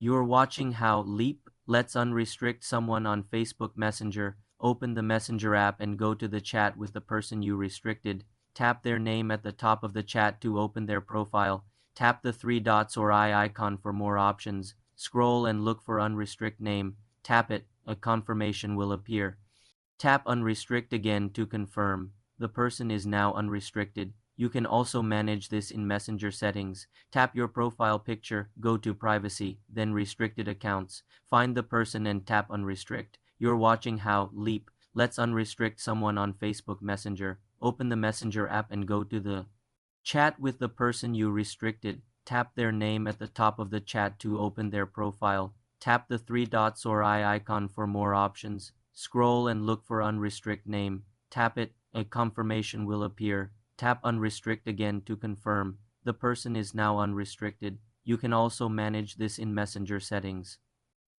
You're watching how Leap lets unrestrict someone on Facebook Messenger. Open the Messenger app and go to the chat with the person you restricted. Tap their name at the top of the chat to open their profile. Tap the three dots or eye icon for more options. Scroll and look for unrestrict name. Tap it, a confirmation will appear. Tap unrestrict again to confirm. The person is now unrestricted. You can also manage this in Messenger settings. Tap your profile picture, go to privacy, then restricted accounts. Find the person and tap unrestrict. You're watching how Leap lets unrestrict someone on Facebook Messenger. Open the Messenger app and go to the chat with the person you restricted. Tap their name at the top of the chat to open their profile. Tap the three dots or eye icon for more options. Scroll and look for unrestrict name. Tap it, a confirmation will appear. Tap unrestrict again to confirm. The person is now unrestricted. You can also manage this in Messenger settings.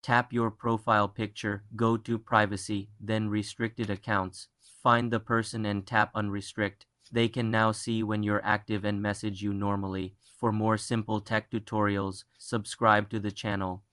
Tap your profile picture, go to privacy, then restricted accounts. Find the person and tap unrestrict. They can now see when you're active and message you normally. For more simple tech tutorials, subscribe to the channel.